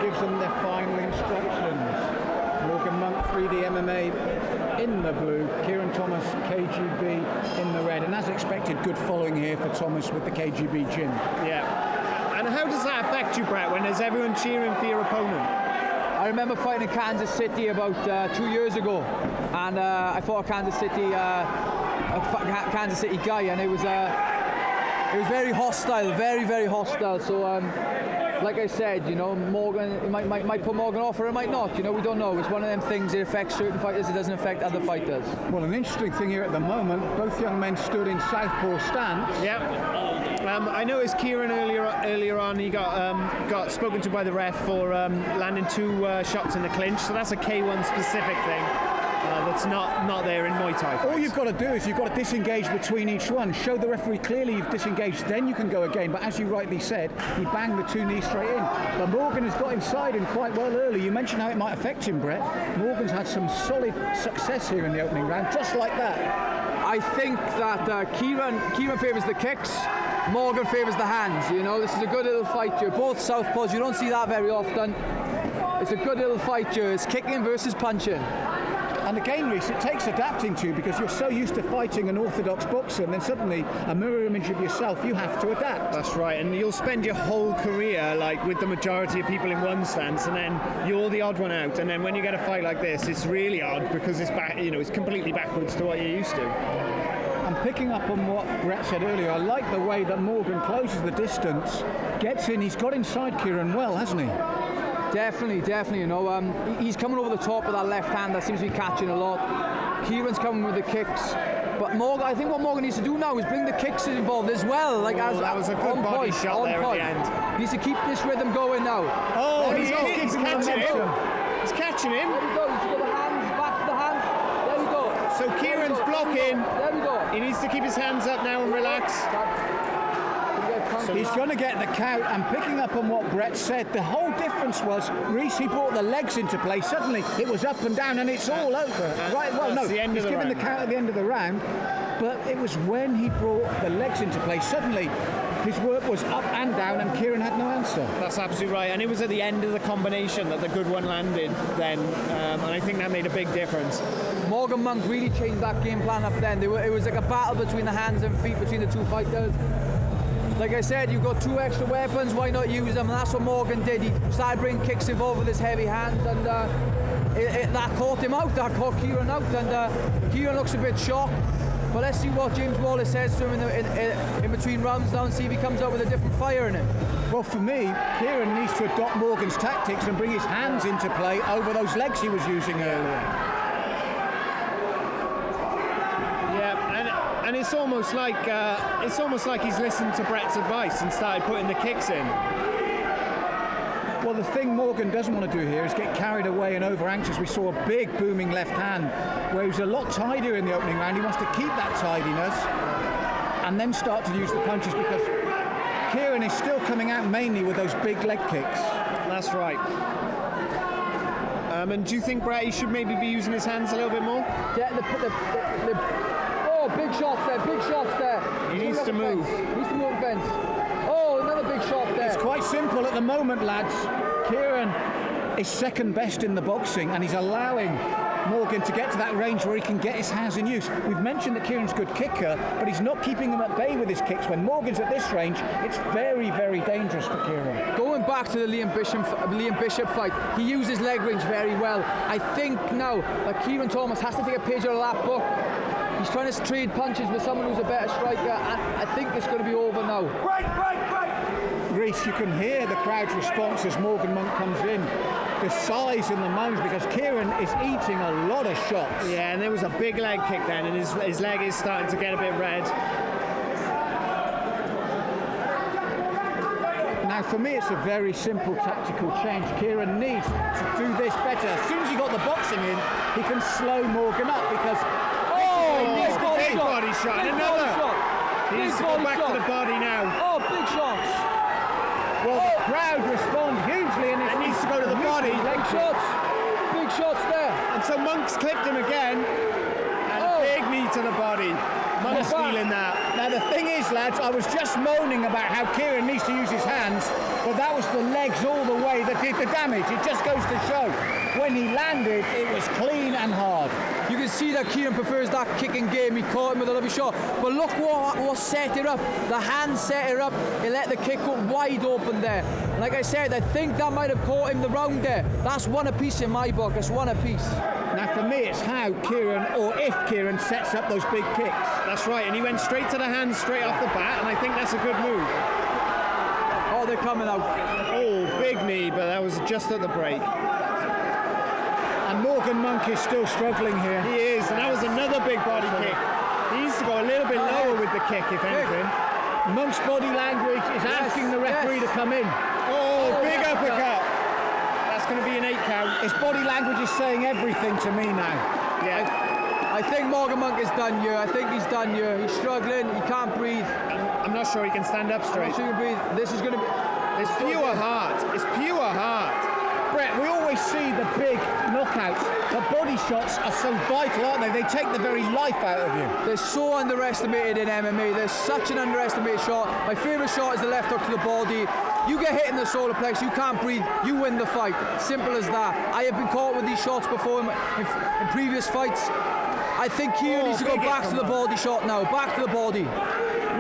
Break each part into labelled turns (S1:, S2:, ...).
S1: Gives them their final instructions. Morgan Monk, 3D MMA in the blue, Kieran Thomas, KGB in the red, and as expected, good following here for Thomas with the KGB gin.
S2: Yeah. And how does that affect you, Brett, when there's everyone cheering for your opponent?
S3: I remember fighting in Kansas City about 2 years ago, and I fought a Kansas City guy, and it was very hostile, very hostile. So. Like I said, you know, Morgan, it might put Morgan off or it might not, you know, we don't know. It's one of them things, it affects certain fighters, it doesn't affect other fighters.
S1: Well, an interesting thing here at the moment, both young men stood in southpaw stance.
S2: Yeah. I noticed Kieran earlier on, he got spoken to by the ref for landing 2 shots in the clinch, so that's a K1 specific thing. That's not there in Muay Thai fights.
S1: All you've got to do is you've got to disengage between each one, show the referee clearly you've disengaged, then you can go again. But as you rightly said, he banged the 2 knees straight in. But Morgan has got inside him quite well early. You mentioned how it might affect him, Brett. Morgan's had some solid success here in the opening round, just like that.
S3: I think that Kieran favours the kicks, Morgan favours the hands. You know, this is a good little fight here. Both southpaws, you don't see that very often. It's a good little fight here. It's kicking versus punching.
S1: And again, Reece, it takes adapting to, because you're so used to fighting an orthodox boxer, and then suddenly a mirror image of yourself, you have to adapt.
S2: That's right, and you'll spend your whole career like with the majority of people in one stance, and then you're the odd one out. And then when you get a fight like this, it's really odd because it's it's completely backwards to what you're used to.
S1: And picking up on what Brett said earlier, I like the way that Morgan closes the distance, gets in. He's got inside Kieran well, hasn't he?
S3: Definitely, you know, he's coming over the top with that left hand that seems to be catching a lot. Kieran's coming with the kicks, but Morgan, I think what Morgan needs to do now is bring the kicks involved as well. Like
S2: that was a good body shot there at the end.
S3: He needs to keep this rhythm going now.
S2: Oh, he's catching him. He's catching him.
S3: There we go. You see the hands, back to the hands. There we go.
S2: So Kieran's blocking.
S3: There we go.
S2: He needs to keep his hands up now and relax.
S1: So he's going to get the count, and picking up on what Brett said, the whole difference was Reece, he brought the legs into play. Suddenly it was up and down and it's all over. Right, well, no, he's given the count at the end of the round, but it was when he brought the legs into play, suddenly his work was up and down and Kieran had no answer.
S2: That's absolutely right, and it was at the end of the combination that the good one landed then, and I think that made a big difference.
S3: Morgan Monk really changed that game plan up then. It was like a battle between the hands and feet between the 2 fighters. Like I said, you've got 2 extra weapons, why not use them? And that's what Morgan did. He started bringing kicks involved with his heavy hands, and that caught him out, that caught Kieran out, and Kieran looks a bit shocked. But let's see what James Wallace says to him in between rounds now and see if he comes out with a different fire in him.
S1: Well, for me, Kieran needs to adopt Morgan's tactics and bring his hands into play over those legs he was using earlier.
S2: And it's almost like he's listened to Brett's advice and started putting the kicks in.
S1: Well, the thing Morgan doesn't want to do here is get carried away and over anxious. We saw a big booming left hand where he was a lot tidier in the opening round. He wants to keep that tidiness and then start to use the punches, because Kieran is still coming out mainly with those big leg kicks.
S2: That's right. And do you think Brett, he should maybe be using his hands a little bit more?
S3: Yeah, big shots there.
S2: He needs to move.
S3: He needs to move the fence. Oh, another big shot there.
S1: It's quite simple at the moment, lads. Kieran is second best in the boxing, and he's allowing Morgan to get to that range where he can get his hands in use. We've mentioned that Kieran's a good kicker, but he's not keeping him at bay with his kicks. When Morgan's at this range, it's very, very dangerous for Kieran.
S3: Going back to the Liam Bishop fight, he used his leg range very well. I think now that Kieran Thomas has to take a page out of that book. He's trying to trade punches with someone who's a better striker, and I think it's going to be over now.
S1: Right! Reece, you can hear the crowd's response as Morgan Monk comes in. The sighs and the moans, because Kieran is eating a lot of shots.
S2: Yeah, and there was a big leg kick then, and his leg is starting to get a bit red.
S1: Now, for me, it's a very simple tactical change. Kieran needs to do this better. he can slow Morgan up because
S2: big body shot. And another. He needs to go back to the body now.
S3: Oh, big shots.
S1: well, the crowd respond hugely and
S2: it needs to go to the body.
S3: Big shots there.
S2: And so Monk's clipped him again. And a big knee to the body. Monk's feeling that.
S1: Now the thing is, lads, I was just moaning about how Kieran needs to use his hands, but that was the legs all the way that did the damage. It just goes to show. When he landed, it was clean and hard.
S3: You can see that Kieran prefers that kicking game. He caught him with a lovely shot. But look what set it up. The hand set it up. He let the kick go wide open there. And like I said, I think that might have caught him the round there. That's one apiece in my book. That's one apiece.
S1: Now for me, it's how Kieran, or if Kieran, sets up those big kicks.
S2: That's right, and he went straight to the hands straight off the bat, and I think that's a good move.
S3: Oh, they're coming out.
S2: Oh, big knee, but that was just at the break.
S1: And Morgan Monk is still struggling here.
S2: He is, and that was another big body kick. He needs to go a little bit lower with the kick, if anything.
S1: Monk's body language is asking the referee to come in.
S2: Oh, big uppercut. That's going to be an 8 count.
S1: His body language is saying everything to me now.
S2: Yeah.
S3: I think Morgan Monk is done here. I think he's done here. He's struggling. He can't breathe.
S2: I'm not sure he can stand up straight.
S3: I'm not sure he can breathe. This is going to be...
S2: It's pure heart. It's pure heart.
S1: Brett, we always see the big knockouts, but body shots are so vital, aren't they? They take the very life out of you.
S3: They're so underestimated in MMA. There's such an underestimated shot. My favourite shot is the left hook to the body. You get hit in the solar plex, you can't breathe, you win the fight. Simple as that. I have been caught with these shots before in previous fights. I think Kieran needs to go back to the body shot now. Back to the body.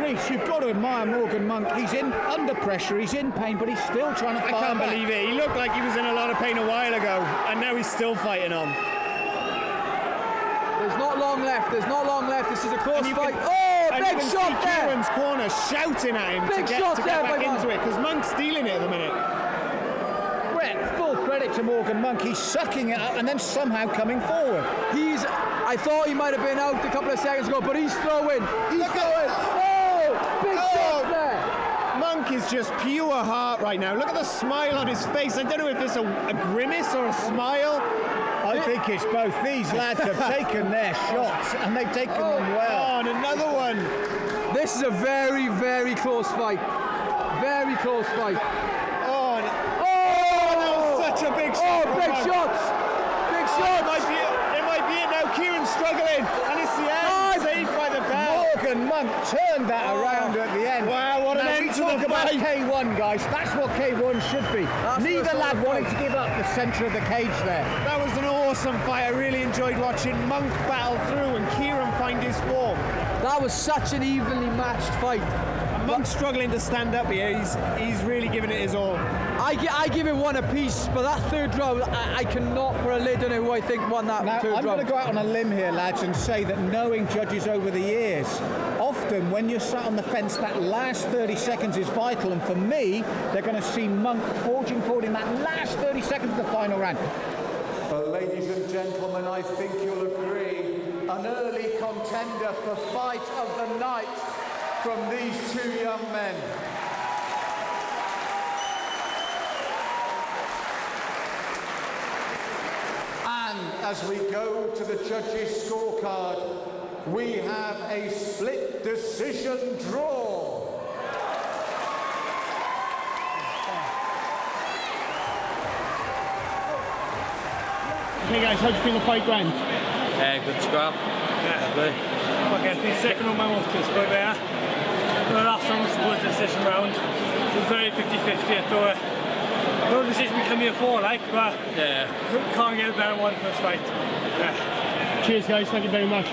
S1: Reece, you've got to admire Morgan Monk. He's under pressure, he's in pain, but he's still trying to fight.
S2: I can't believe it. He looked like he was in a lot of pain a while ago, and now he's still fighting on.
S3: There's not long left. There's not long left. This is a close fight. Big shot there.
S2: Kieran's corner shouting at him to get back into it, because Monk's stealing it at the minute.
S1: Brett, full credit to Morgan Monk. He's sucking it up and then somehow coming forward.
S3: I thought he might have been out a couple of seconds ago, but he's throwing. He's throwing. Oh, big shot there.
S2: Monk is just pure heart right now. Look at the smile on his face. I don't know if it's a grimace or a smile.
S1: I think it's both. These lads have taken their shots and they've taken them well.
S2: Oh, and another one.
S3: This is a very, very close fight. Very close fight.
S2: Oh, that was such a big shot.
S3: Oh, big shots. Big shots.
S2: It might be it now. Kieran's struggling, and it's the end. Saved by the bell.
S1: Morgan Monk turned that around at the end.
S2: Wow, what an end to the
S1: about
S2: fight.
S1: K1, guys. That's what K1 should be. Neither lad wanted to give up the centre of the cage there.
S2: That was an awesome fight. I really enjoyed watching Monk battle through and Kieran find his form.
S3: That was such an evenly matched fight.
S2: Monk's struggling to stand up here. He's really giving it his all.
S3: I give it one apiece, but that third round, I cannot put a lid on who I think won that third round.
S1: I'm going to go out on a limb here, lads, and say that knowing judges over the years, often when you're sat on the fence, that last 30 seconds is vital. And for me, they're going to see Monk forging forward in that last 30 seconds of the final round.
S4: But ladies and gentlemen, I think you'll agree, an early contender for fight of the night from these two young men. And as we go to the judges' scorecard, we have a split decision draw.
S5: Hey guys, how do you think the fight went?
S6: Good scrap.
S5: Yeah. Okay, I think second round my most disappointed there. The last round was the decision round. It was very 50-50. I thought no decision we come here for, like, but can't get a better one for this fight. Yeah. Cheers guys, thank you very much.